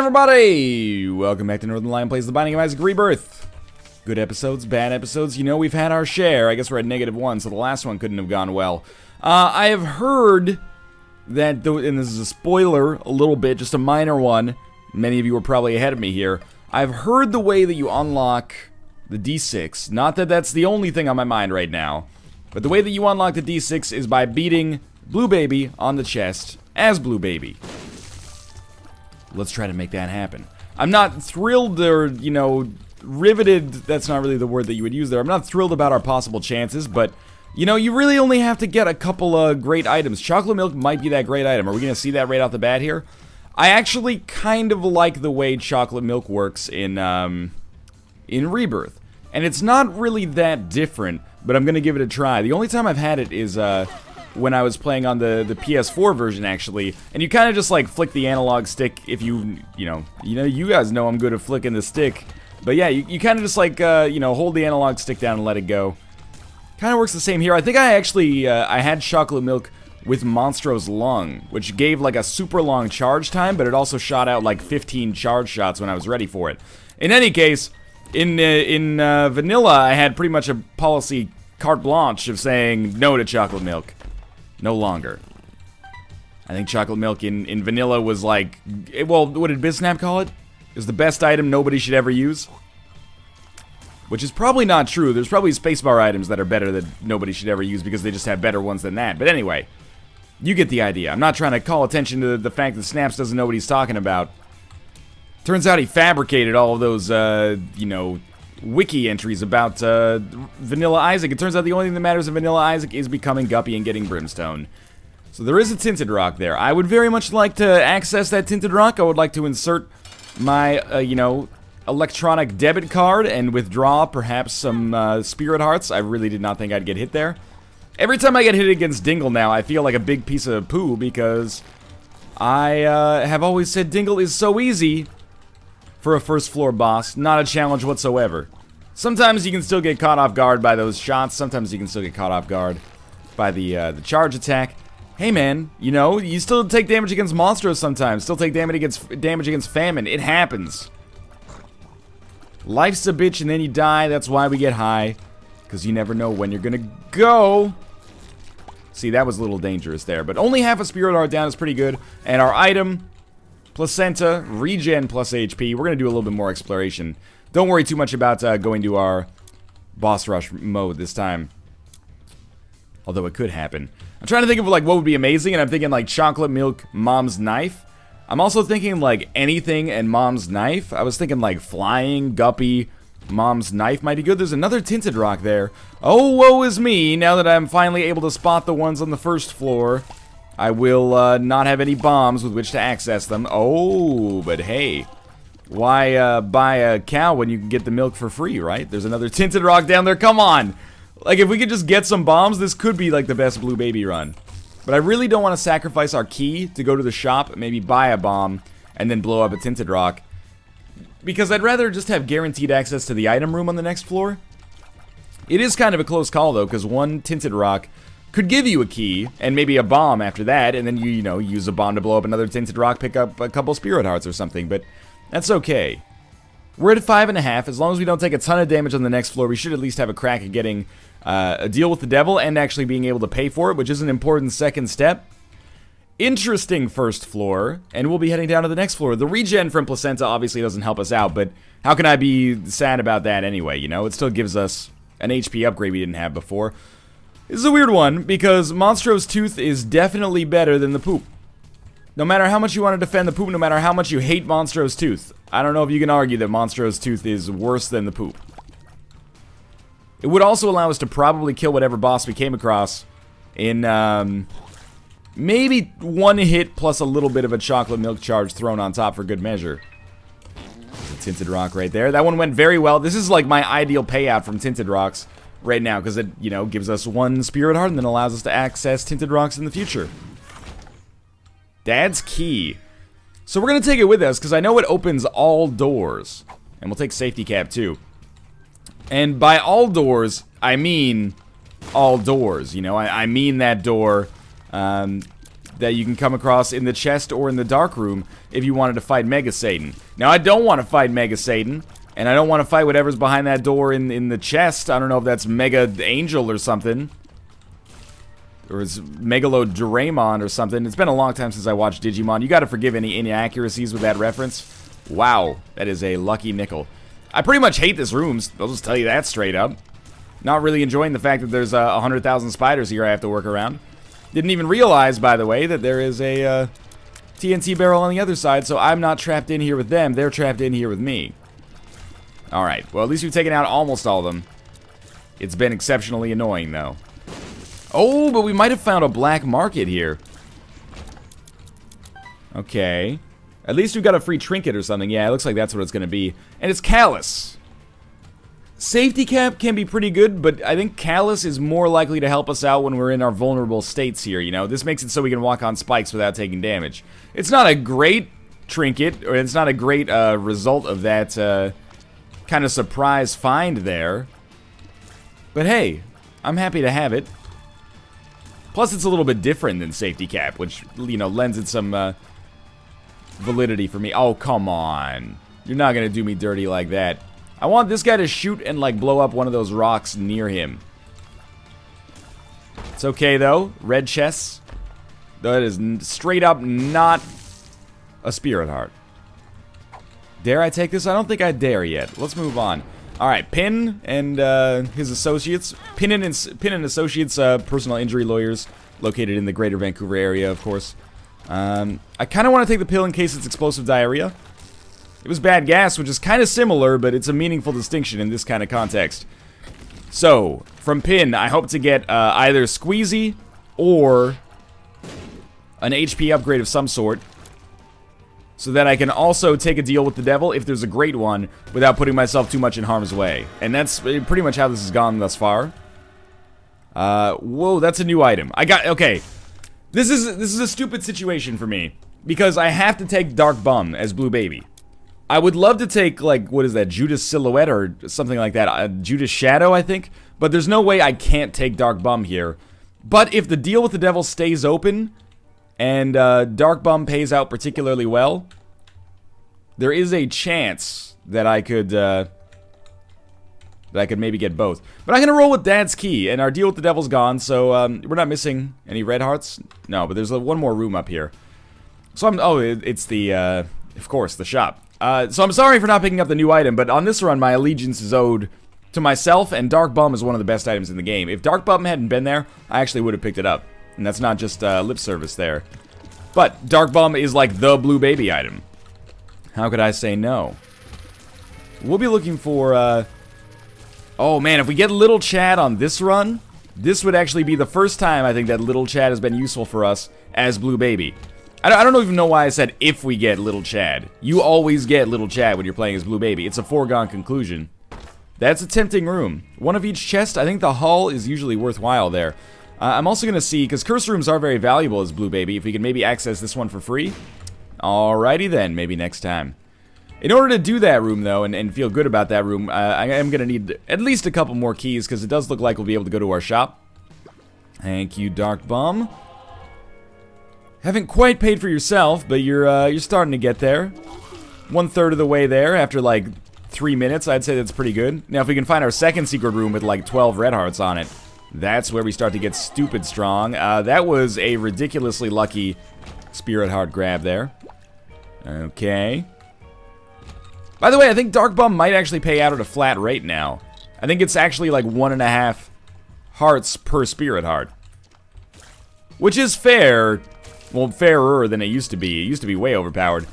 everybody! Welcome back to Northern Lion Plays The Binding of Isaac Rebirth. Good episodes, bad episodes, you know we've had our share. I guess we're at -1, so the last one couldn't have gone well. I have heard that, and this is a spoiler a little bit, just a minor one, many of you are probably ahead of me here. I've heard the way that you unlock the D6, not that that's the only thing on my mind right now, but the way that you unlock the D6 is by beating Blue Baby on the chest as Blue Baby. Let's try to make that happen. I'm not thrilled or, you know, riveted, that's not really the word that you would use there. I'm not thrilled about our possible chances, but, you know, you really only have to get a couple of great items. Chocolate milk might be that great item. Are we going to see that right off the bat here? I actually kind of like the way chocolate milk works in Rebirth. And it's not really that different, but I'm going to give it a try. The only time I've had it is, when I was playing on the PS4 version, actually, and you kind of just, like, flick the analog stick if you guys know I'm good at flicking the stick, but yeah, you kind of just, like, hold the analog stick down and let it go. Kind of works the same here. I think I actually, I had chocolate milk with Monstro's Lung, which gave, like, a super long charge time, but it also shot out, like, 15 charge shots when I was ready for it. In any case, in vanilla, I had pretty much a policy carte blanche of saying no to chocolate milk. No longer. I think chocolate milk in vanilla was like, well, what did Biznap call it? Is the best item nobody should ever use? Which is probably not true. There's probably spacebar items that are better that nobody should ever use because they just have better ones than that. But anyway, you get the idea. I'm not trying to call attention to the fact that Snaps doesn't know what he's talking about. Turns out he fabricated all of those, wiki entries about Vanilla Isaac. It turns out the only thing that matters in Vanilla Isaac is becoming Guppy and getting Brimstone. So there is a Tinted Rock there. I would very much like to access that Tinted Rock. I would like to insert my, electronic debit card and withdraw perhaps some Spirit Hearts. I really did not think I'd get hit there. Every time I get hit against Dingle now, I feel like a big piece of poo because I have always said Dingle is so easy for a first floor boss, not a challenge whatsoever. Sometimes you can still get caught off guard by those shots, sometimes you can still get caught off guard by the charge attack. Hey man, you still take damage against monsters sometimes, still take damage against famine, it happens. Life's a bitch and then you die, that's why we get high, because you never know when you're gonna go. See, that was a little dangerous there, but only half a Spirit Heart down is pretty good, and our item, Placenta, regen plus HP. We're going to do a little bit more exploration. Don't worry too much about going to our boss rush mode this time. Although it could happen. I'm trying to think of like what would be amazing, and I'm thinking like chocolate milk, mom's knife. I'm also thinking like anything and mom's knife. I was thinking like flying, Guppy, mom's knife might be good. There's another Tinted Rock there. Oh, woe is me, now that I'm finally able to spot the ones on the first floor. I will not have any bombs with which to access them. Oh, but hey, why buy a cow when you can get the milk for free, right? There's another Tinted Rock down there. Come on. Like, if we could just get some bombs, this could be like the best Blue Baby run. But I really don't want to sacrifice our key to go to the shop, maybe buy a bomb, and then blow up a Tinted Rock. Because I'd rather just have guaranteed access to the item room on the next floor. It is kind of a close call, though, because one Tinted Rock could give you a key, and maybe a bomb after that, and then you use a bomb to blow up another Tinted Rock, pick up a couple Spirit Hearts or something, but that's okay. We're at 5.5, as long as we don't take a ton of damage on the next floor, we should at least have a crack at getting a deal with the devil, and actually being able to pay for it, which is an important second step. Interesting first floor, and we'll be heading down to the next floor. The regen from Placenta obviously doesn't help us out, but how can I be sad about that anyway, It still gives us an HP upgrade we didn't have before. This is a weird one, because Monstro's Tooth is definitely better than the poop. No matter how much you want to defend the poop, no matter how much you hate Monstro's Tooth, I don't know if you can argue that Monstro's Tooth is worse than the poop. It would also allow us to probably kill whatever boss we came across in, maybe one hit plus a little bit of a chocolate milk charge thrown on top for good measure. There's a Tinted Rock right there. That one went very well. This is like my ideal payout from Tinted Rocks right now, because it, gives us one Spirit Heart and then allows us to access Tinted Rocks in the future. Dad's Key. So we're going to take it with us, because I know it opens all doors. And we'll take Safety Cap, too. And by all doors, I mean all doors, I mean that door that you can come across in the chest or in the dark room if you wanted to fight Mega Satan. Now, I don't want to fight Mega Satan, and I don't want to fight whatever's behind that door in the chest. I don't know if that's Mega Angel or something. Or it's Megalodoraemon or something. It's been a long time since I watched Digimon. You gotta forgive any inaccuracies with that reference. Wow, that is a lucky nickel. I pretty much hate this room. I'll just tell you that straight up. Not really enjoying the fact that there's 100,000 spiders here I have to work around. Didn't even realize, by the way, that there is a TNT barrel on the other side, so I'm not trapped in here with them. They're trapped in here with me. Alright, well, at least we've taken out almost all of them. It's been exceptionally annoying, though. Oh, but we might have found a black market here. Okay. At least we've got a free trinket or something. Yeah, it looks like that's what it's going to be. And it's Callus. Safety cap can be pretty good, but I think Callus is more likely to help us out when we're in our vulnerable states here, you know? This makes it so we can walk on spikes without taking damage. It's not a great trinket, or it's not a great result of that kind of surprise find there. But hey, I'm happy to have it. Plus, it's a little bit different than safety cap, which, you know, lends it some validity for me. Oh, come on. You're not going to do me dirty like that. I want this guy to shoot and, like, blow up one of those rocks near him. It's okay, though. Red chests. That is straight up not a spirit heart. Dare I take this? I don't think I dare yet. Let's move on. Alright, Pin and his associates. Pin and Associates, personal injury lawyers, located in the greater Vancouver area, of course. I kind of want to take the pill in case it's explosive diarrhea. It was bad gas, which is kind of similar, but it's a meaningful distinction in this kind of context. So, from Pin, I hope to get either Squeezy or an HP upgrade of some sort, so that I can also take a deal with the devil if there's a great one without putting myself too much in harm's way. And that's pretty much how this has gone thus far. Whoa, that's a new item. Okay. This is a stupid situation for me because I have to take Dark Bum as Blue Baby. I would love to take, like, what is that, Judas Silhouette or something like that, Judas Shadow, I think. But there's no way I can't take Dark Bum here. But if the deal with the devil stays open and Dark Bum pays out particularly well, there is a chance that I could maybe get both. But I'm gonna roll with Dad's Key, and our deal with the devil's gone, so we're not missing any red hearts. No, but there's one more room up here. So it's the of course, the shop. So I'm sorry for not picking up the new item, but on this run, my allegiance is owed to myself, and Dark Bum is one of the best items in the game. If Dark Bum hadn't been there, I actually would have picked it up. And that's not just lip service there. But Dark Bum is like the Blue Baby item. How could I say no? We'll be looking for, oh man, if we get Little Chad on this run, this would actually be the first time I think that Little Chad has been useful for us as Blue Baby. I don't even know why I said if we get Little Chad. You always get Little Chad when you're playing as Blue Baby. It's a foregone conclusion. That's a tempting room. One of each chest. I think the hull is usually worthwhile there. I'm also going to see, because curse rooms are very valuable as Blue Baby, if we can maybe access this one for free. Alrighty then, maybe next time. In order to do that room, though, and feel good about that room, I am going to need at least a couple more keys, because it does look like we'll be able to go to our shop. Thank you, Dark Bum. Haven't quite paid for yourself, but you're starting to get there. 1/3 of the way there after, like, 3 minutes. I'd say that's pretty good. Now, if we can find our second secret room with, like, 12 red hearts on it, that's where we start to get stupid strong. That was a ridiculously lucky spirit heart grab there. Okay. By the way, I think Dark Bum might actually pay out at a flat rate now. I think it's actually like 1.5 hearts per spirit heart. Which is fair. Well, fairer than it used to be. It used to be way overpowered.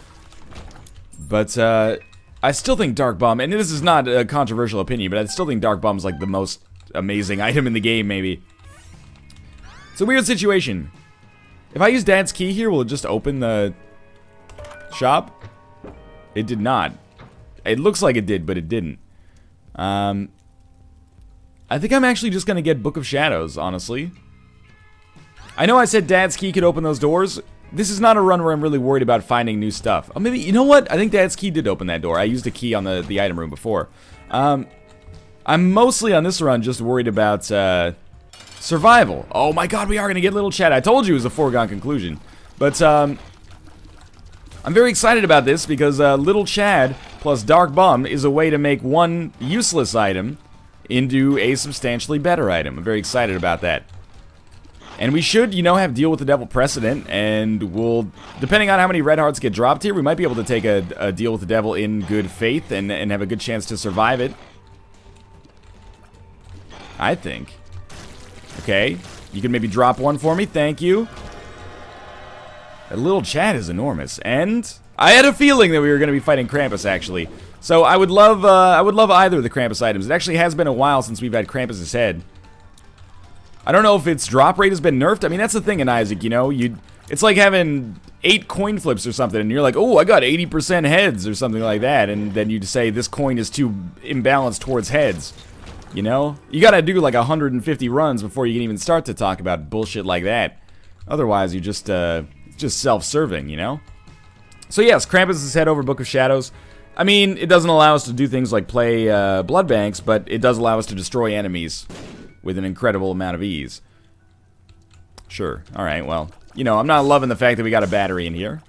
But, I still think Dark Bum, and this is not a controversial opinion, but I still think Dark Bum's like the most amazing item in the game, maybe. It's a weird situation. If I use Dad's Key here, will it just open the shop? It did not. It looks like it did, but it didn't. I think I'm actually just gonna get Book of Shadows, honestly. I know I said Dad's Key could open those doors. This is not a run where I'm really worried about finding new stuff. Oh, maybe, you know what? I think Dad's Key did open that door. I used a key on the item room before. I'm mostly on this run just worried about survival. Oh my god, we are going to get Little Chad. I told you it was a foregone conclusion. But, I'm very excited about this because Little Chad plus Dark Bum is a way to make one useless item into a substantially better item. I'm very excited about that. And we should, you know, have Deal with the Devil precedent, and we'll, depending on how many red hearts get dropped here, we might be able to take a Deal with the Devil in good faith and have a good chance to survive it. I think. Okay, you can maybe drop one for me, thank you. That Little Chad is enormous, and I had a feeling that we were going to be fighting Krampus, actually. So I would love either of the Krampus items. It actually has been a while since we've had Krampus's head. I don't know if its drop rate has been nerfed. I mean, that's the thing in Isaac, you know, it's like having 8 coin flips or something, and you're like, oh, I got 80% heads or something like that, and then you say this coin is too imbalanced towards heads. You know? You gotta do like 150 runs before you can even start to talk about bullshit like that. Otherwise, you're just self-serving, you know? So yes, Krampus' head over Book of Shadows. I mean, it doesn't allow us to do things like play blood banks, but it does allow us to destroy enemies with an incredible amount of ease. Sure. Alright, well, you know, I'm not loving the fact that we got a battery in here.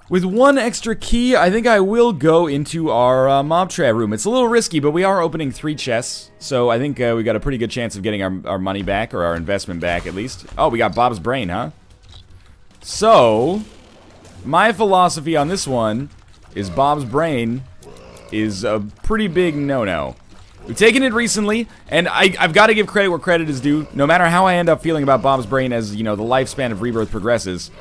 With one extra key, I think I will go into our mob trap room. It's a little risky, but we are opening 3 chests, so I think we got a pretty good chance of getting our money back, or our investment back at least. Oh, we got Bob's Brain, huh? So, my philosophy on this one is Bob's Brain is a pretty big no-no. We've taken it recently, and I've got to give credit where credit is due. No matter how I end up feeling about Bob's Brain as, you know, the lifespan of Rebirth progresses,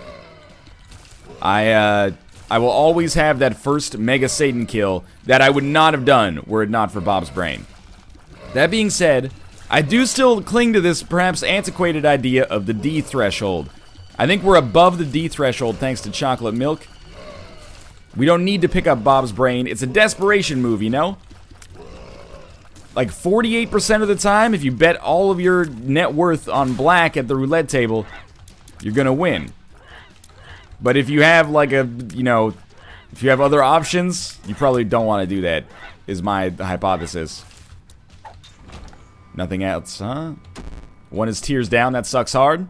I will always have that first Mega Satan kill that I would not have done were it not for Bob's Brain. That being said, I do still cling to this perhaps antiquated idea of the D threshold. I think we're above the D threshold thanks to chocolate milk. We don't need to pick up Bob's Brain. It's a desperation move, you know? Like 48% of the time, if you bet all of your net worth on black at the roulette table, you're gonna win. But if you have like a, you know, if you have other options, you probably don't want to do that, is my hypothesis. Nothing else, huh? One is Tears Down, that sucks hard.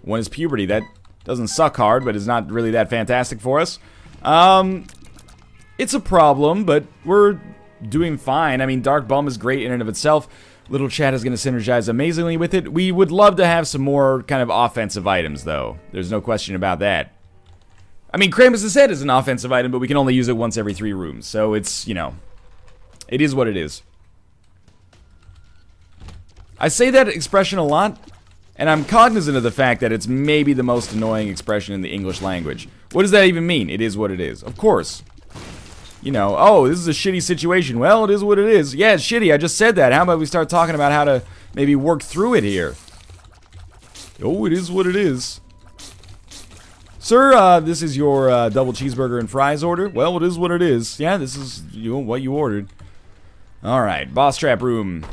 One is Puberty, that doesn't suck hard, but is not really that fantastic for us. It's a problem, but we're doing fine. I mean, Dark Bum is great in and of itself. Little Chad is going to synergize amazingly with it. We would love to have some more kind of offensive items, though. There's no question about that. I mean, Krampus' head is an offensive item, but we can only use it once every 3 rooms. So it's, you know, it is what it is. I say that expression a lot, and I'm cognizant of the fact that it's maybe the most annoying expression in the English language. What does that even mean? It is what it is. Of course. You know, oh, this is a shitty situation. Well, it is what it is. Yeah, it's shitty. I just said that. How about we start talking about how to maybe work through it here? Oh, it is what it is. Sir, this is your double cheeseburger and fries order. Well, it is what it is. Yeah, this is what you ordered. Alright, boss trap room.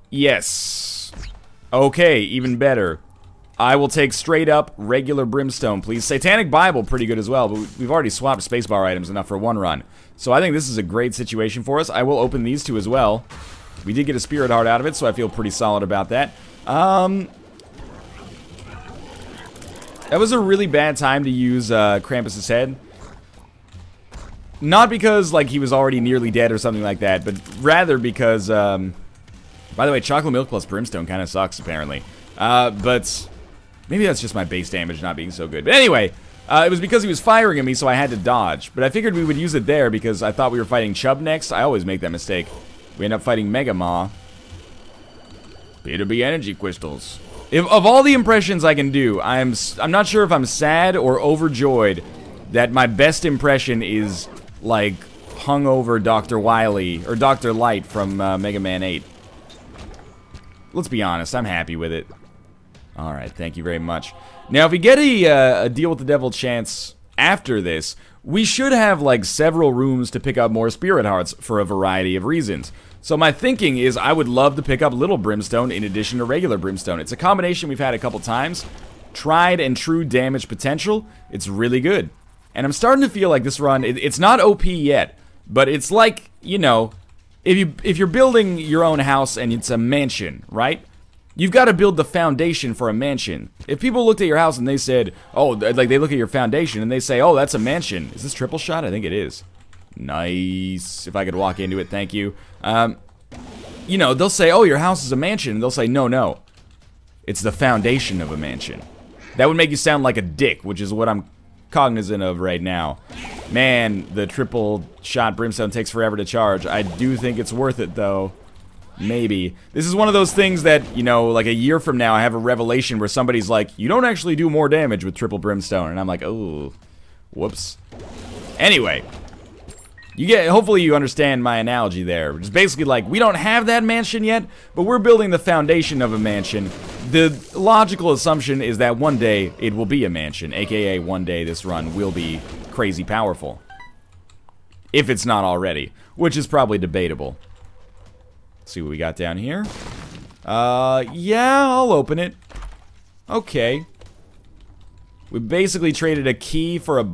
Yes. Okay, even better. I will take straight up regular brimstone, please. Satanic Bible, pretty good as well, but we've already swapped spacebar items enough for one run. So I think this is a great situation for us. I will open these 2 as well. We did get a spirit heart out of it, so I feel pretty solid about that. That was a really bad time to use Krampus' head. Not because, like, he was already nearly dead or something like that, but rather because, by the way, chocolate milk plus brimstone kind of sucks, apparently. But maybe that's just my base damage not being so good. But anyway, it was because he was firing at me, so I had to dodge. But I figured we would use it there because I thought we were fighting Chub next. I always make that mistake. We end up fighting Mega Maw. B2B energy crystals. Of all the impressions I can do, I'm not sure if I'm sad or overjoyed that my best impression is, like, hungover Dr. Wily, or Dr. Light from Mega Man 8. Let's be honest, I'm happy with it. Alright, thank you very much. Now, if we get a Deal with the Devil chance after this, we should have, like, several rooms to pick up more Spirit Hearts for a variety of reasons. So my thinking is I would love to pick up Little Brimstone in addition to regular Brimstone. It's a combination we've had a couple times. Tried and true damage potential. It's really good. And I'm starting to feel like this run, it's not OP yet, but it's like, you know, if you're building your own house and it's a mansion, right? You've got to build the foundation for a mansion. If people looked at your house and they said, oh, like they look at your foundation and they say, oh, that's a mansion. Is this triple shot? I think it is. Nice. If I could walk into it, thank you. You know, they'll say, oh, your house is a mansion. And they'll say, no, no. It's the foundation of a mansion. That would make you sound like a dick, which is what I'm cognizant of right now. Man, the triple shot brimstone takes forever to charge. I do think it's worth it, though. Maybe. This is one of those things that, you know, like a year from now I have a revelation where somebody's like, you don't actually do more damage with triple brimstone. And I'm like, oh, whoops. Anyway. Hopefully you understand my analogy there. It's basically like, we don't have that mansion yet, but we're building the foundation of a mansion. The logical assumption is that one day it will be a mansion, aka one day this run will be crazy powerful. If it's not already, which is probably debatable. Let's see what we got down here. Yeah, I'll open it. Okay. We basically traded a key for a...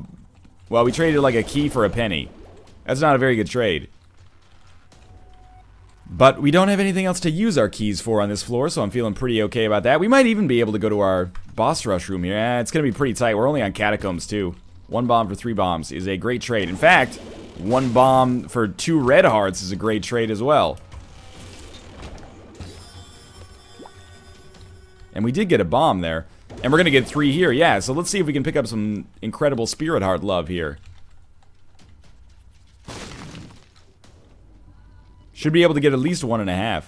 Well, we traded like a key for a penny. That's not a very good trade. But we don't have anything else to use our keys for on this floor, so I'm feeling pretty okay about that. We might even be able to go to our boss rush room here. It's going to be pretty tight. We're only on catacombs, too. 1 bomb for 3 bombs is a great trade. In fact, 1 bomb for 2 red hearts is a great trade as well. And we did get a bomb there. And we're going to get 3 here, yeah. So let's see if we can pick up some incredible spirit heart love here. Should be able to get at least 1.5.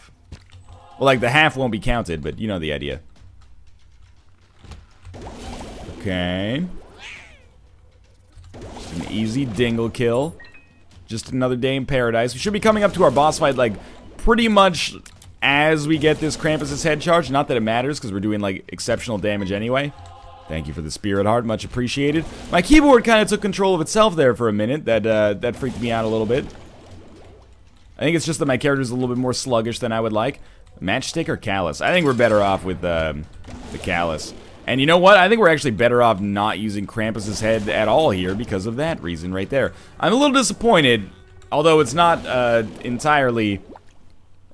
Well, like, the half won't be counted, but you know the idea. Okay. Just an easy dingle kill. Just another day in paradise. We should be coming up to our boss fight, like, pretty much as we get this Krampus' head charge. Not that it matters, because we're doing, like, exceptional damage anyway. Thank you for the spirit heart, much appreciated. My keyboard kind of took control of itself there for a minute. That freaked me out a little bit. I think it's just that my character's a little bit more sluggish than I would like. Matchstick or Callus? I think we're better off with the Callus. And you know what? I think we're actually better off not using Krampus' head at all here because of that reason right there. I'm a little disappointed, although it's not entirely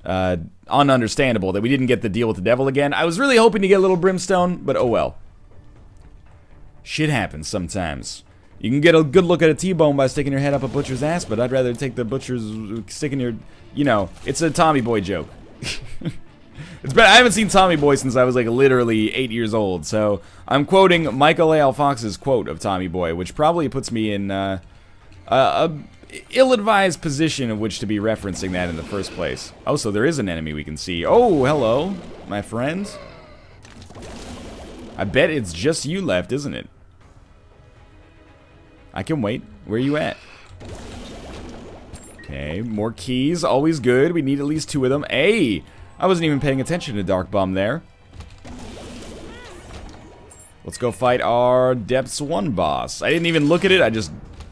ununderstandable that we didn't get the deal with the devil again. I was really hoping to get a little brimstone, but oh well. Shit happens sometimes. You can get a good look at a T-bone by sticking your head up a butcher's ass, but I'd rather take the butcher's sticking your... You know, it's a Tommy Boy joke. It's been, I haven't seen Tommy Boy since I was like literally 8 years old, so I'm quoting Michael A. L. Fox's quote of Tommy Boy, which probably puts me in a ill-advised position of which to be referencing that in the first place. Oh, so there is an enemy we can see. Oh, hello, my friend. I bet it's just you left, isn't it? I can wait. Where are you at? Okay, more keys. Always good. We need at least 2 of them. Hey! I wasn't even paying attention to Dark Bum there. Let's go fight our Depths 1 boss. I didn't even look at it. I just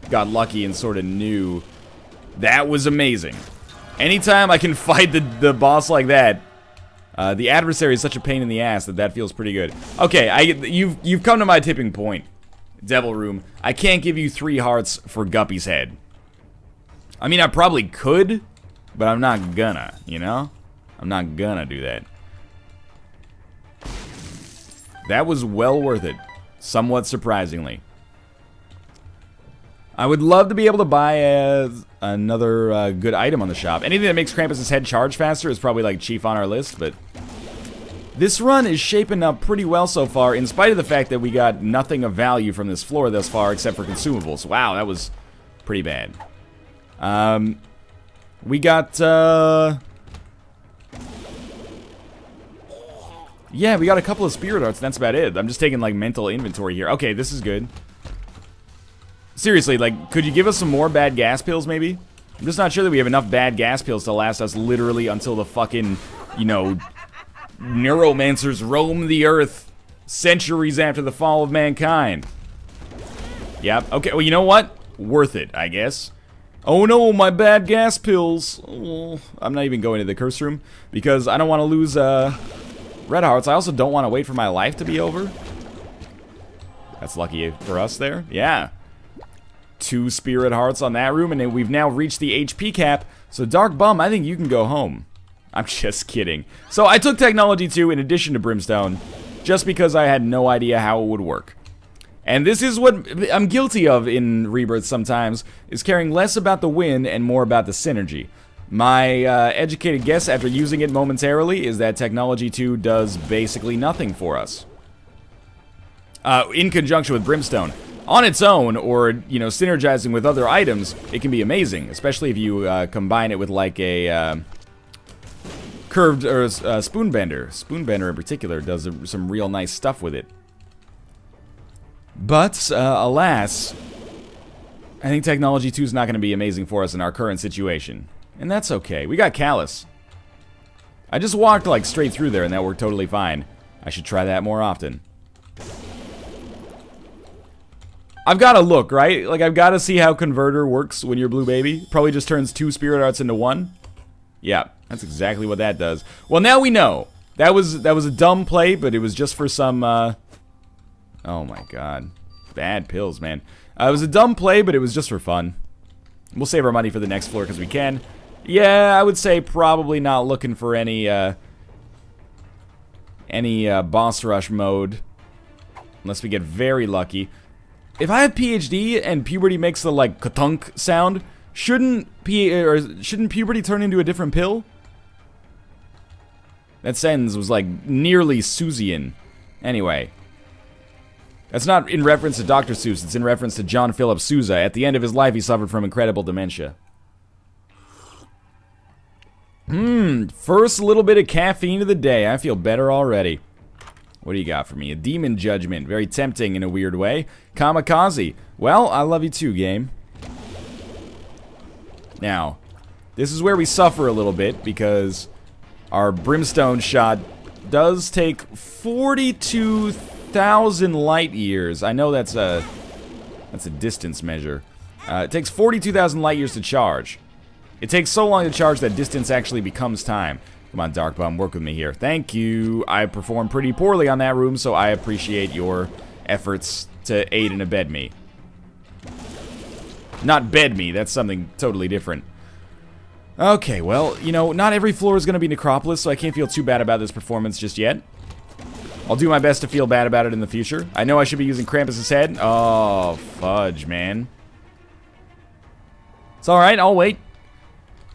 got lucky and sort of knew. That was amazing. Anytime I can fight the boss like that, the adversary is such a pain in the ass that feels pretty good. Okay, you've come to my tipping point. Devil Room. I can't give you 3 hearts for Guppy's head. I mean, I probably could, but I'm not gonna, you know? I'm not gonna do that. That was well worth it. Somewhat surprisingly. I would love to be able to buy another good item on the shop. Anything that makes Krampus' head charge faster is probably like chief on our list, but... This run is shaping up pretty well so far, in spite of the fact that we got nothing of value from this floor thus far, except for consumables. Wow, that was pretty bad. We got, yeah, we got a couple of spirit hearts, and that's about it. I'm just taking, like, mental inventory here. Okay, this is good. Seriously, like, could you give us some more bad gas pills, maybe? I'm just not sure that we have enough bad gas pills to last us literally until the fucking, you know... Neuromancers roam the earth centuries after the fall of mankind. Yep, okay, well, you know what? Worth it, I guess. Oh no, my bad gas pills. Oh, I'm not even going to the curse room because I don't want to lose red hearts. I also don't want to wait for my life to be over. That's lucky for us there. Yeah. 2 spirit hearts on that room, and then we've now reached the HP cap. So Dark Bum, I think you can go home. I'm just kidding. So I took Technology 2 in addition to Brimstone, just because I had no idea how it would work. And this is what I'm guilty of in Rebirth sometimes, is caring less about the win and more about the synergy. My educated guess after using it momentarily is that Technology 2 does basically nothing for us. In conjunction with Brimstone. On its own, or, you know, synergizing with other items, it can be amazing, especially if you combine it with like a curved or spoonbender. Spoonbender in particular does some real nice stuff with it. But, alas, I think Technology 2 is not going to be amazing for us in our current situation. And that's okay. We got Callus. I just walked, like, straight through there, and that worked totally fine. I should try that more often. I've got to look, right? Like, I've got to see how Converter works when you're Blue Baby. Probably just turns 2 Spirit Arts into 1. Yeah, that's exactly what that does. Well, now we know. That was a dumb play, but it was just for some, oh my god. Bad pills, man. It was a dumb play, but it was just for fun. We'll save our money for the next floor because we can. Yeah, I would say probably not looking for any boss rush mode. Unless we get very lucky. If I have PhD and puberty makes the, like, katunk sound, shouldn't puberty turn into a different pill? That sentence was, like, nearly Seussian. Anyway. That's not in reference to Dr. Seuss, it's in reference to John Philip Sousa. At the end of his life, he suffered from incredible dementia. First little bit of caffeine of the day. I feel better already. What do you got for me? A Demon Judgment. Very tempting in a weird way. Kamikaze. Well, I love you too, game. Now, this is where we suffer a little bit, because our Brimstone shot does take 42,000 light years. I know that's a distance measure. It takes 42,000 light years to charge. It takes so long to charge that distance actually becomes time. Come on, Dark Bum, work with me here. Thank you. I performed pretty poorly on that room, so I appreciate your efforts to aid and abet me. Not bed me, that's something totally different. Okay, well, you know, not every floor is going to be Necropolis, so I can't feel too bad about this performance just yet. I'll do my best to feel bad about it in the future. I know I should be using Krampus' head. Oh, fudge, man. It's alright, I'll wait.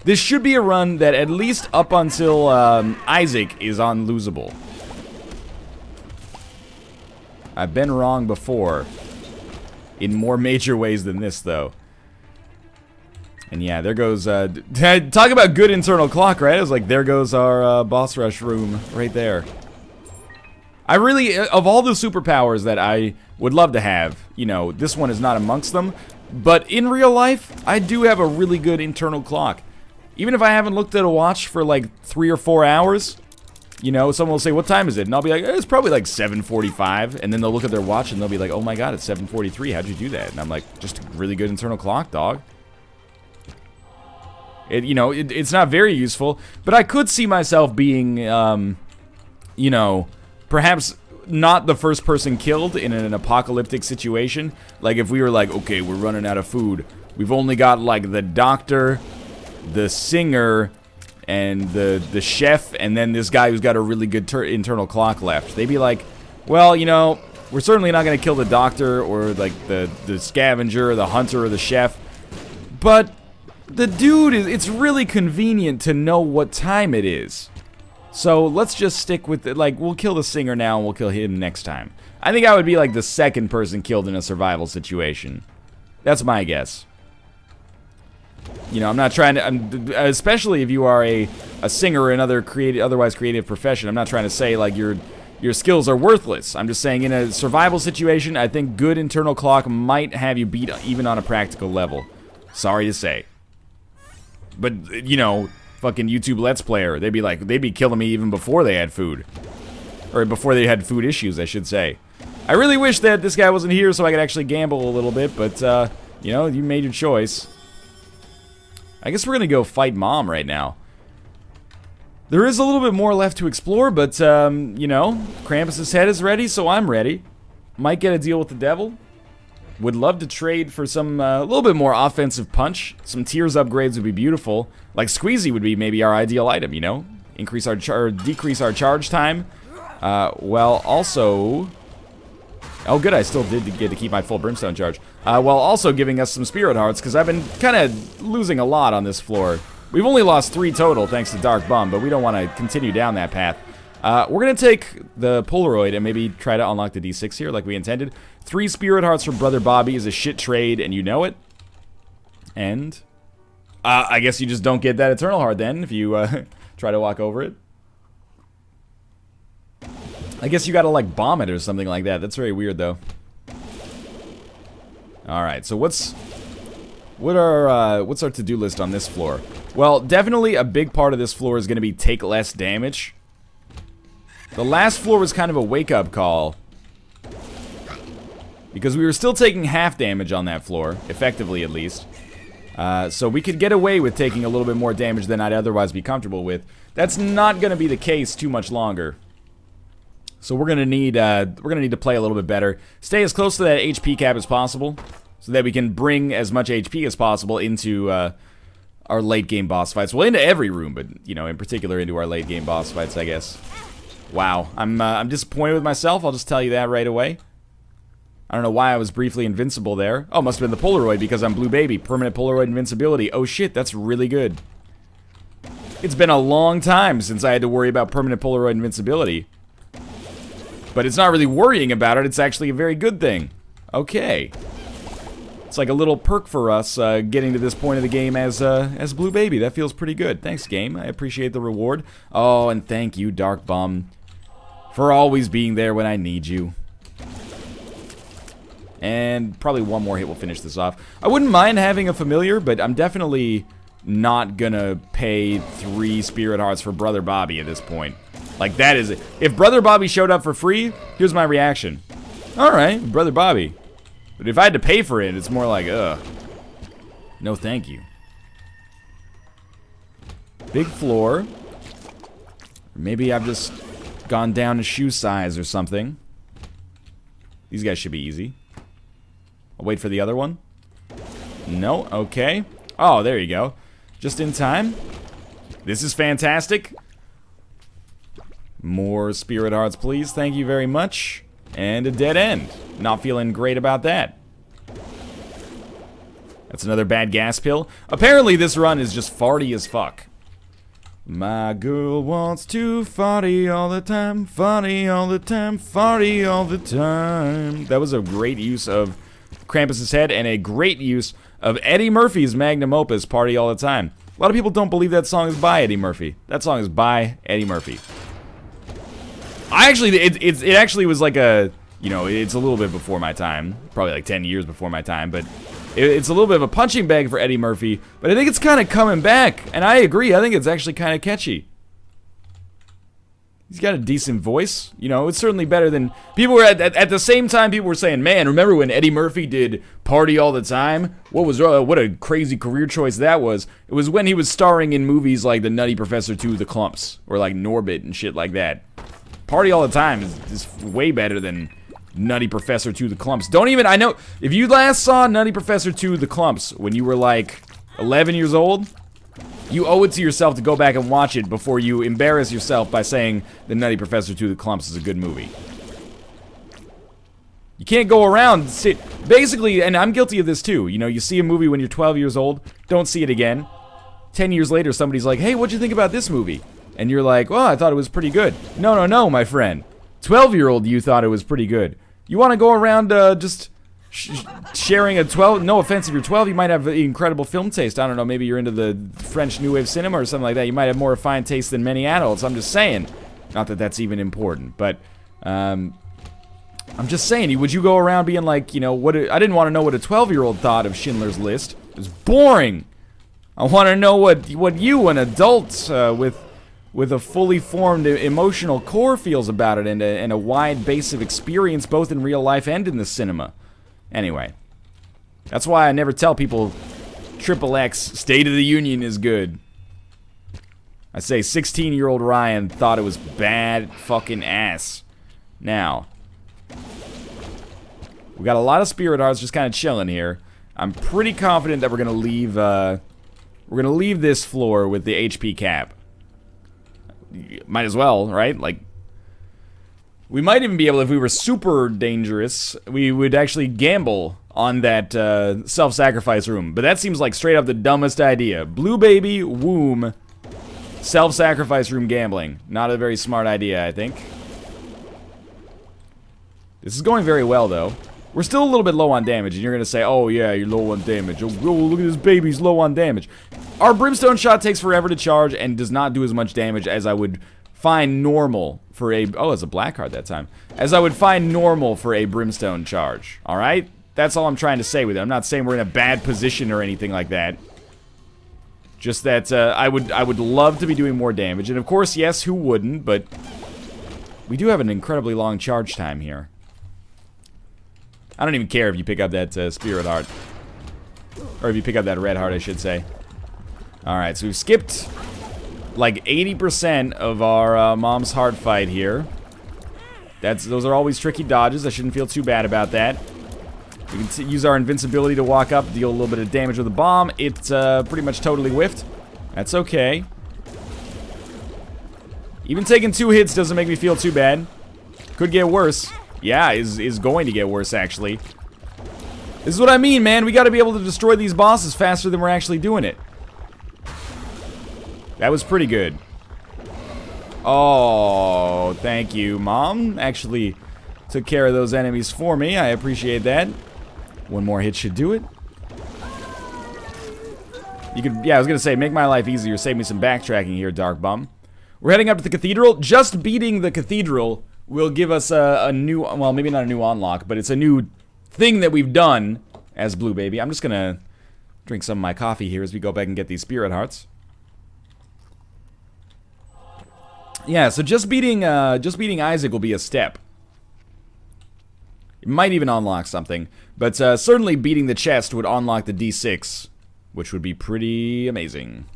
This should be a run that at least up until Isaac is unlosable. I've been wrong before. In more major ways than this, though. And yeah, there goes... talk about good internal clock, right? It was like, there goes our boss rush room right there. I really... Of all the superpowers that I would love to have, you know, this one is not amongst them. But in real life, I do have a really good internal clock. Even if I haven't looked at a watch for like 3 or 4 hours, you know, someone will say, what time is it? And I'll be like, it's probably like 7:45. And then they'll look at their watch and they'll be like, oh my god, it's 7:43. How'd you do that? And I'm like, just a really good internal clock, dog. You know, it's not very useful, but I could see myself being, you know, perhaps not the first person killed in an apocalyptic situation. Like if we were like, okay, we're running out of food. We've only got like the doctor, the singer, and the chef, and then this guy who's got a really good internal clock left. They'd be like, well, you know, we're certainly not going to kill the doctor or like the scavenger or the hunter or the chef, but the dude it's really convenient to know what time it is. So let's just stick with it. Like, we'll kill the singer now and we'll kill him next time. I think I would be like the second person killed in a survival situation. That's my guess. You know, I'm not trying to, especially if you are a singer or another otherwise creative profession, I'm not trying to say like your skills are worthless. I'm just saying in a survival situation, I think good internal clock might have you beat even on a practical level. Sorry to say. But, you know, fucking YouTube Let's Player, they'd be killing me even before they had food. Or before they had food issues, I should say. I really wish that this guy wasn't here so I could actually gamble a little bit, but, you know, you made your choice. I guess we're gonna go fight Mom right now. There is a little bit more left to explore, but, you know, Krampus' head is ready, so I'm ready. Might get a deal with the devil. Would love to trade for some, a little bit more offensive punch. Some tiers upgrades would be beautiful. Like Squeezy would be maybe our ideal item, you know? increase our decrease our charge time, while also... Oh, good, I still did get to keep my full brimstone charge. While also giving us some spirit hearts, because I've been kind of losing a lot on this floor. We've only lost 3 total thanks to Dark Bum, but we don't want to continue down that path. We're going to take the Polaroid and maybe try to unlock the D6 here like we intended. 3 spirit hearts for Brother Bobby is a shit trade, and you know it. And I guess you just don't get that Eternal Heart then if you try to walk over it. I guess you gotta like bomb it or something like that. That's very weird though. Alright, so what's our to-do list on this floor? Well, definitely a big part of this floor is gonna be take less damage. The last floor was kind of a wake-up call, because we were still taking half damage on that floor, effectively at least. So we could get away with taking a little bit more damage than I'd otherwise be comfortable with. That's not gonna be the case too much longer. So we're gonna need to play a little bit better. Stay as close to that HP cap as possible, so that we can bring as much HP as possible into our late game boss fights. Well, into every room, but you know, in particular into our late game boss fights, I guess. Wow, I'm disappointed with myself. I'll just tell you that right away. I don't know why I was briefly invincible there. Oh, must have been the Polaroid because I'm Blue Baby. Permanent Polaroid invincibility. Oh shit, that's really good. It's been a long time since I had to worry about permanent Polaroid invincibility. But it's not really worrying about it, it's actually a very good thing. Okay. It's like a little perk for us getting to this point of the game as Blue Baby. That feels pretty good. Thanks, game. I appreciate the reward. Oh, and thank you, Dark Bum, for always being there when I need you. And probably one more hit will finish this off. I wouldn't mind having a familiar, but I'm definitely not gonna pay 3 spirit hearts for Brother Bobby at this point. Like, that is it. If Brother Bobby showed up for free, here's my reaction. Alright, Brother Bobby. But if I had to pay for it, it's more like, ugh. No thank you. Big floor. Maybe I've just gone down a shoe size or something. These guys should be easy. I'll wait for the other one. No, okay. Oh, there you go. Just in time. This is fantastic. More spirit hearts, please. Thank you very much. And a dead end. Not feeling great about that. That's another bad gas pill. Apparently this run is just farty as fuck. My girl wants to farty all the time, farty all the time, farty all the time. That was a great use of Krampus's head and a great use of Eddie Murphy's magnum opus, Party All the Time. A lot of people don't believe that song is by Eddie Murphy. That song is by Eddie Murphy. It actually was like a, you know, it's a little bit before my time. Probably like 10 years before my time, but it's a little bit of a punching bag for Eddie Murphy. But I think it's kind of coming back, and I agree. I think it's actually kind of catchy. He's got a decent voice. You know, it's certainly better than... People were, at the same time, people were saying, man, remember when Eddie Murphy did Party All the Time? What a crazy career choice that was. It was when he was starring in movies like The Nutty Professor 2, The Clumps, or like Norbit and shit like that. Party All the Time is way better than Nutty Professor 2, The Clumps. Don't even... I know... If you last saw Nutty Professor 2, The Clumps when you were like 11 years old... You owe it to yourself to go back and watch it before you embarrass yourself by saying The Nutty Professor 2 The Clumps is a good movie. You can't go around... Basically, and I'm guilty of this too, you know, you see a movie when you're 12 years old, don't see it again. 10 years later, somebody's like, hey, what'd you think about this movie? And you're like, well, I thought it was pretty good. No, my friend. 12-year-old you thought it was pretty good. You want to go around just... sharing a 12, no offense if you're 12, you might have incredible film taste. I don't know, maybe you're into the French New Wave cinema or something like that. You might have more refined taste than many adults. I'm just saying. Not that that's even important, but I'm just saying, would you go around being like, you know, I didn't want to know what a 12-year-old thought of Schindler's List. It was boring. I want to know what you, an adult with a fully formed emotional core, feels about it, and a wide base of experience both in real life and in the cinema. Anyway, that's why I never tell people XXX State of the Union is good. I say 16-year-old Ryan thought it was bad fucking ass. Now, we got a lot of spirit hearts just kind of chilling here. I'm pretty confident that we're gonna leave this floor with the HP cap. might as well, right? Like, we might even be able, if we were super dangerous, we would actually gamble on that self-sacrifice room. But that seems like straight up the dumbest idea. Blue baby, womb, self-sacrifice room gambling. Not a very smart idea, I think. This is going very well, though. We're still a little bit low on damage, and you're going to say, oh, yeah, you're low on damage. Oh, look at this baby's low on damage. Our brimstone shot takes forever to charge and does not do as much damage as I would find normal for a... Oh, it's a black card that time. As I would find normal for a brimstone charge. All right? That's all I'm trying to say with it. I'm not saying we're in a bad position or anything like that. Just that I would love to be doing more damage. And, of course, yes, who wouldn't? But we do have an incredibly long charge time here. I don't even care if you pick up that spirit heart. Or if you pick up that red heart, I should say. Alright, so we've skipped like 80% of our mom's heart fight here. Those are always tricky dodges. I shouldn't feel too bad about that. We can use our invincibility to walk up, deal a little bit of damage with a bomb. It's pretty much totally whiffed. That's okay. Even taking 2 hits doesn't make me feel too bad. Could get worse. Yeah, is going to get worse, actually. This is what I mean, man. We got to be able to destroy these bosses faster than we're actually doing it. That was pretty good. Oh, thank you, Mom. Actually took care of those enemies for me. I appreciate that. One more hit should do it. You could, yeah, I was going to say, make my life easier. Save me some backtracking here, Dark Bum. We're heading up to the cathedral. Just beating the cathedral will give us a new, well, maybe not a new unlock, but it's a new thing that we've done as Blue Baby. I'm just gonna drink some of my coffee here as we go back and get these spirit hearts. Yeah, so just beating Isaac will be a step. It might even unlock something, but certainly beating the chest would unlock the D6, which would be pretty amazing.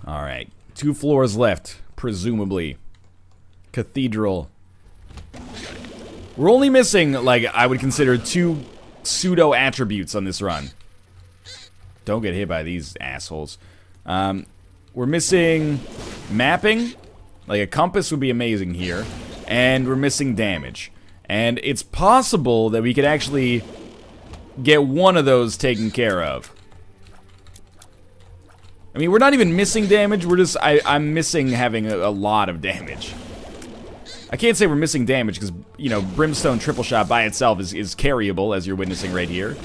Alright, 2 floors left, presumably. Cathedral. We're only missing, like, I would consider 2 pseudo-attributes on this run. Don't get hit by these assholes. We're missing mapping. Like, a compass would be amazing here. And we're missing damage. And it's possible that we could actually get one of those taken care of. I mean, we're not even missing damage, we're just, I'm missing having a lot of damage. I can't say we're missing damage, because, you know, Brimstone Triple Shot by itself is carryable, as you're witnessing right here.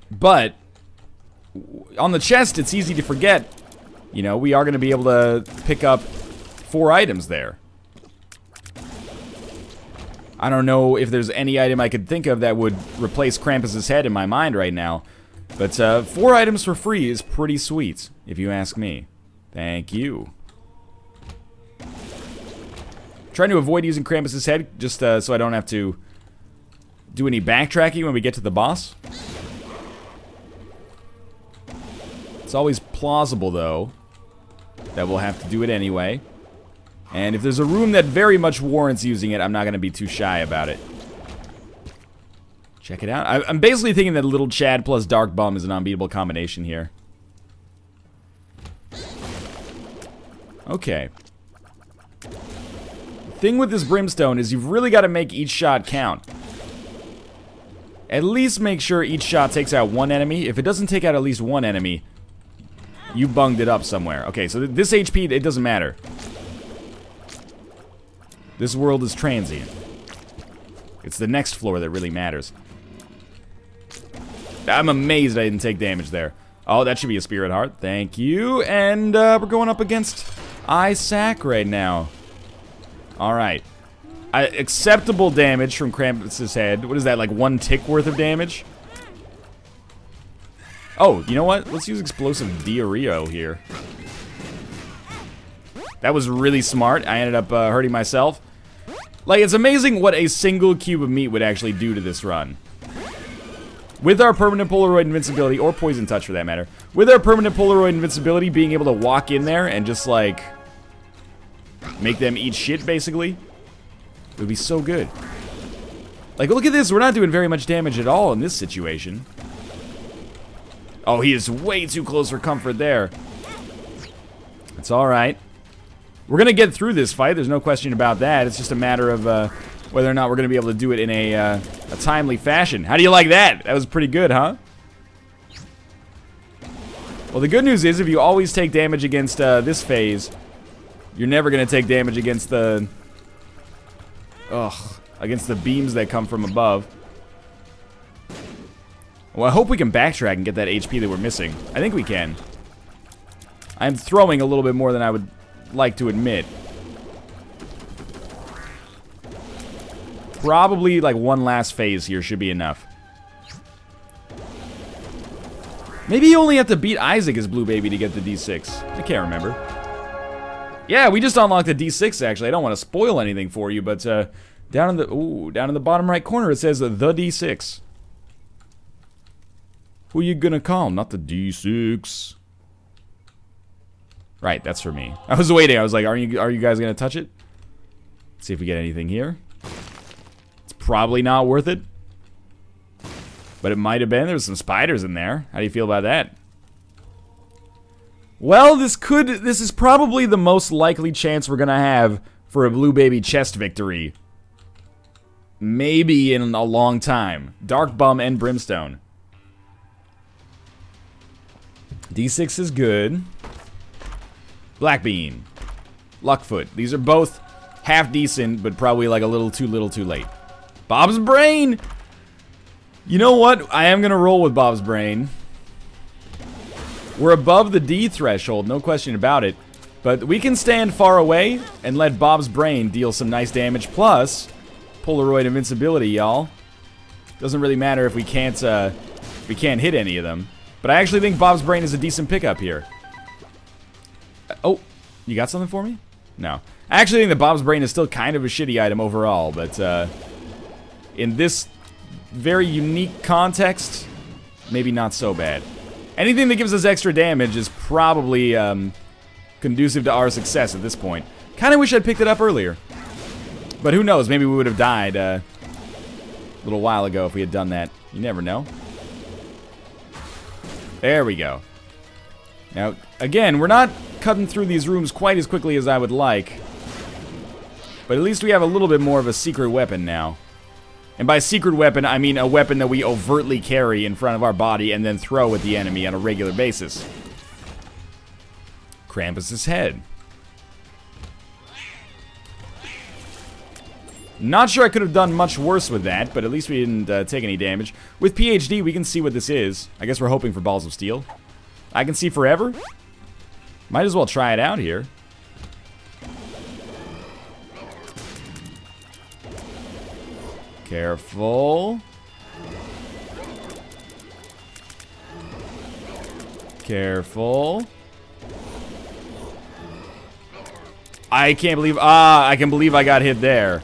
But, on the chest, it's easy to forget, you know, we are going to be able to pick up 4 items there. I don't know if there's any item I could think of that would replace Krampus's head in my mind right now. But 4 items for free is pretty sweet, if you ask me. Thank you. Trying to avoid using Krampus's head, just so I don't have to do any backtracking when we get to the boss. It's always plausible, though, that we'll have to do it anyway. And if there's a room that very much warrants using it, I'm not going to be too shy about it. Check it out. I'm basically thinking that Little Chad plus Dark Bum is an unbeatable combination here. Okay. The thing with this Brimstone is you've really got to make each shot count. At least make sure each shot takes out 1 enemy. If it doesn't take out at least 1 enemy, you bunged it up somewhere. Okay, so this HP, it doesn't matter. This world is transient. It's the next floor that really matters. I'm amazed I didn't take damage there. Oh, that should be a spirit heart. Thank you. And we're going up against Isaac right now. Alright. Acceptable damage from Krampus's head. What is that, like 1 tick worth of damage? Oh, you know what? Let's use explosive diarrhea here. That was really smart. I ended up hurting myself. Like, it's amazing what a single cube of meat would actually do to this run. With our permanent Polaroid invincibility, or poison touch for that matter, with our permanent Polaroid invincibility, being able to walk in there and just, like, make them eat shit, basically, it would be so good. Like, look at this, we're not doing very much damage at all in this situation. Oh, he is way too close for comfort there. It's alright. We're going to get through this fight, there's no question about that. It's just a matter of whether or not we're going to be able to do it in a timely fashion. How do you like that? That was pretty good, huh? Well, the good news is if you always take damage against this phase, you're never going to take damage against the... against the beams that come from above. Well, I hope we can backtrack and get that HP that we're missing. I think we can. I'm throwing a little bit more than I would like to admit. Probably like one last phase here should be enough. Maybe you only have to beat Isaac as Blue Baby to get the D6. I can't remember. Yeah, we just unlocked the D6 actually. I don't want to spoil anything for you, but down in the bottom right corner it says the D6. Who you gonna call? Not the D6. Right, that's for me. I was waiting. I was like, are you guys gonna touch it? Let's see if we get anything here. It's probably not worth it. But it might have been. There's some spiders in there. How do you feel about that? Well, this is probably the most likely chance we're gonna have for a Blue Baby chest victory. Maybe in a long time. Dark Bum and Brimstone. D6 is good. Black Bean. Luckfoot. These are both half decent, but probably like a little too late. Bob's Brain! You know what? I am gonna roll with Bob's Brain. We're above the D threshold, no question about it. But we can stand far away and let Bob's Brain deal some nice damage. Plus, Polaroid invincibility, y'all. Doesn't really matter if we can't hit any of them. But I actually think Bob's Brain is a decent pickup here. Oh, you got something for me? No. I actually think that Bob's Brain is still kind of a shitty item overall, but in this very unique context, maybe not so bad. Anything that gives us extra damage is probably conducive to our success at this point. Kind of wish I'd picked it up earlier. But who knows, maybe we would have died a little while ago if we had done that. You never know. There we go. Now, again, we're not cutting through these rooms quite as quickly as I would like. But at least we have a little bit more of a secret weapon now. And by secret weapon, I mean a weapon that we overtly carry in front of our body and then throw at the enemy on a regular basis. Krampus's head. Not sure I could have done much worse with that, but at least we didn't take any damage. With PhD, we can see what this is. I guess we're hoping for Balls of Steel. I can see forever? Might as well try it out here. Careful. Careful. I can't believe... I can believe I got hit there.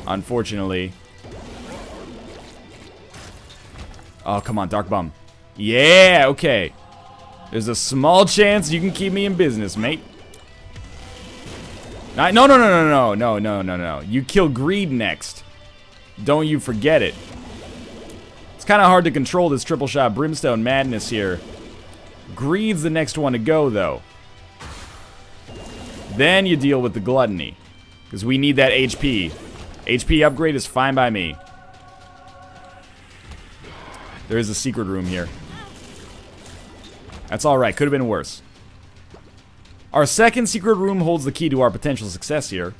Unfortunately. Oh, come on, Dark Bum. Yeah, okay. There's a small chance you can keep me in business, mate. No. You kill Greed next. Don't you forget it. It's kind of hard to control this triple shot Brimstone madness here. Greed's the next one to go, though. Then you deal with the Gluttony. Because we need that HP. HP upgrade is fine by me. There is a secret room here. That's alright, could have been worse. Our second secret room holds the key to our potential success here.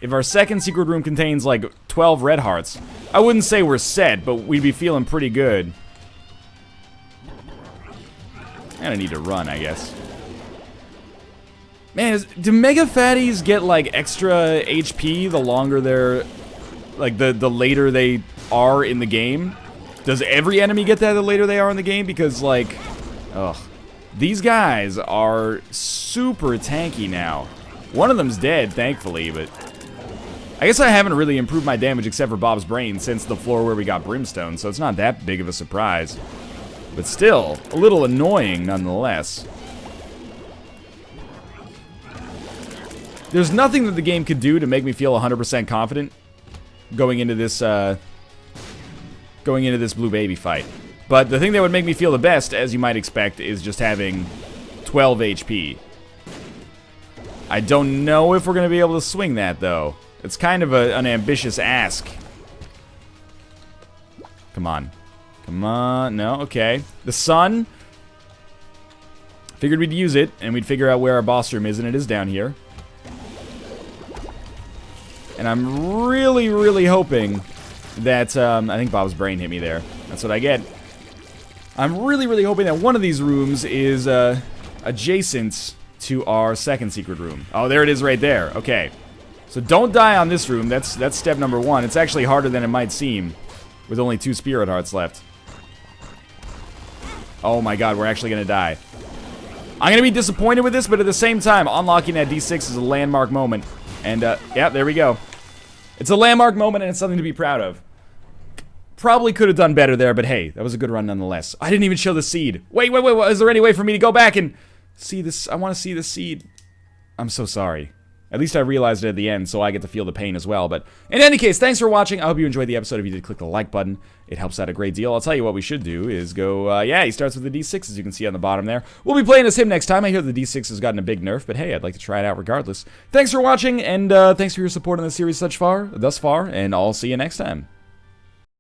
If our second secret room contains like 12 red hearts, I wouldn't say we're set, but we'd be feeling pretty good. I don't need to run, I guess. Man, do Mega Fatties get like extra HP the longer they're, like the later they are in the game? Does every enemy get that the later they are in the game? Because like, ugh, these guys are super tanky now. One of them's dead, thankfully, but I guess I haven't really improved my damage except for Bob's Brain since the floor where we got Brimstone, so it's not that big of a surprise. But still, a little annoying nonetheless. There's nothing that the game could do to make me feel 100% confident going into this Blue Baby fight. But the thing that would make me feel the best, as you might expect, is just having 12 HP. I don't know if we're going to be able to swing that, though. It's kind of an ambitious ask. Come on. Come on. No, okay. The sun. Figured we'd use it, and we'd figure out where our boss room is, and it is down here. And I'm really, really hoping that, I think Bob's brain hit me there. That's what I get. I'm really, really hoping that one of these rooms is, adjacent to our second secret room. Oh, there it is right there. Okay. So don't die on this room. That's step number 1. It's actually harder than it might seem, with only 2 spirit hearts left. Oh my god, we're actually gonna die. I'm gonna be disappointed with this, but at the same time, unlocking that D6 is a landmark moment. And, yeah, there we go. It's a landmark moment, and it's something to be proud of. Probably could have done better there, but hey, that was a good run nonetheless. I didn't even show the seed. Wait, is there any way for me to go back and see this? I want to see the seed. I'm so sorry. At least I realized it at the end, so I get to feel the pain as well. But in any case, thanks for watching. I hope you enjoyed the episode. If you did, click the like button. It helps out a great deal. I'll tell you what we should do is go, yeah, he starts with the D6, as you can see on the bottom there. We'll be playing as him next time. I hear the D6 has gotten a big nerf, but hey, I'd like to try it out regardless. Thanks for watching, and thanks for your support on the series thus far, and I'll see you next time.